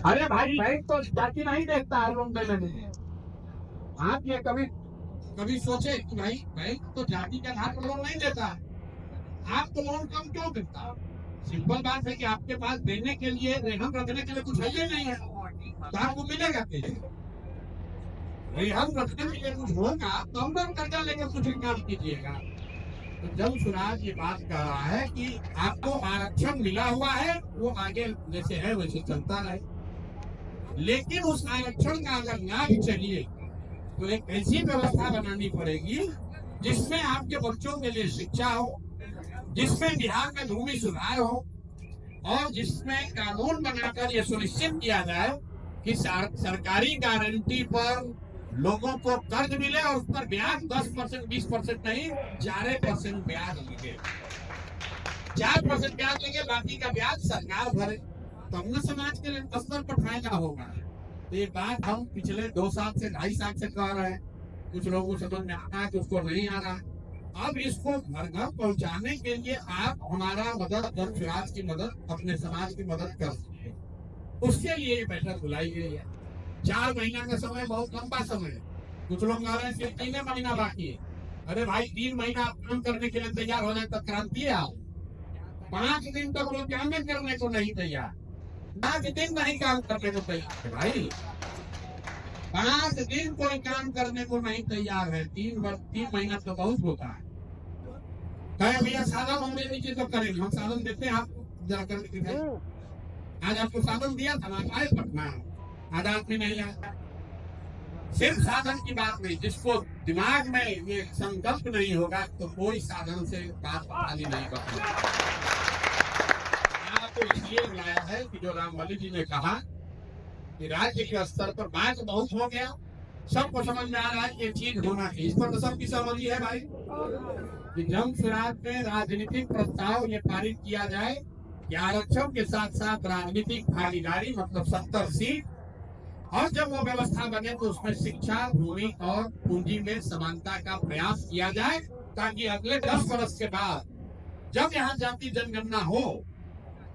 अरे भाई बैंक तो जाति नहीं देखता है लोन देने में। आप ये कभी कभी सोचे कि भाई बैंक तो जाति के आधार पर लोन नहीं देता है, आपको लोन कम क्यों देता है? सिंपल बात है कि आपके पास देने के लिए, रेहन रखने के लिए कुछ है ही नहीं है, तो आपको मिलेगा कैसे? रेहन रखने के लिए कुछ होगा तब ना कर्जा लेकर कुछ काम कीजिएगा। तो जब स्वराज ये बात कर रहा है कि आपको आरक्षण मिला हुआ है, वो आगे जैसे है वैसे चलता रहे, लेकिन उस आरक्षण का अगर लाभ चाहिए तो एक ऐसी व्यवस्था बनानी पड़ेगी जिसमें आपके बच्चों के लिए शिक्षा हो, जिसमें बिहार में भूमि सुधार हो, और जिसमें कानून बनाकर यह सुनिश्चित किया जाए कि सरकारी गारंटी पर लोगों को कर्ज मिले और उस पर ब्याज 10% 20% नहीं, 4% ब्याज लगे। 4% ब्याज लगे, बाकी का ब्याज सरकार भरे, तो हमने समाज के स्तर पर फायदा होगा। तो ये बात हम पिछले 2 साल से 2.5 साल से कह रहे हैं, कुछ लोगों को समझ में आता है, कुछ को नहीं आ रहा। अब इसको घर घर पहुंचाने के लिए आप हमारा मदद, जन स्वराज की मदद, अपने समाज की मदद कर सकते हैं। उसके लिए ये बैठक बुलाई गई है। 4 महीना का समय बहुत लंबा समय है। कुछ लोग कह रहे हैं सिर्फ 3 महीना बाकी है। अरे भाई 3 महीना आप काम करने के लिए तैयार हो जाए तब क्रांति है। आप 5 दिन तक लोग काम करने को नहीं तैयार, 5 दिन नहीं काम करने को तैयार है भाई। 5 दिन कोई काम करने को नहीं तैयार है। 3 महीना तो बहुत होता है। कहे भैया साधन होने दीजिए तो करेंगे, हम साधन देते हैं आपको, जरा कर दिखाइए। आज आपको साधन दिया था, आप आए पटना, आज आदमी नहीं आया। सिर्फ साधन की बात नहीं, जिसको दिमाग में ये संकल्प नहीं होगा तो कोई साधन से बात खाली नहीं करता। तो इसलिए बुलाया है कि जो रामबली जी ने कहा कि राज्य के स्तर पर बात बहुत हो गया, सबको समझ में आ रहा है कि ये चीज होना चाहिए। इस पर तो सबकी सहमति है भाई कि जन स्वराज में राजनीतिक प्रस्ताव ये पारित किया जाए कि आरक्षण के साथ साथ राजनीतिक भागीदारी, मतलब 70 सीट, और जब वो व्यवस्था बने तो उसमें शिक्षा, भूमि और पूंजी में समानता का प्रयास किया जाए, ताकि अगले 10 वर्ष के बाद जब यहाँ जाति जनगणना हो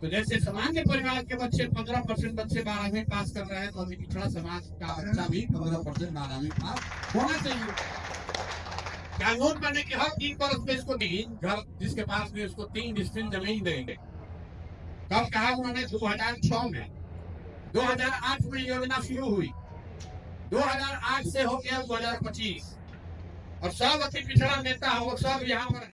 तो जैसे सामान्य परिवार के बच्चे 15% बच्चे 12वीं पास कर रहे हैं, तो पिछड़ा समाज का बच्चा भी 15% 12वीं पास होना चाहिए। कानून बने कि हर 3 बरस में इसको घर जिसके पास भी उसको 3 डिस्ट्रिक्ट जमीन देंगे। कब कहा उन्होंने? 2006 में। 2008 में योजना शुरू हुई, 2008 से हो गया 2025, और सब अति पिछड़ा नेता वो सब यहाँ पर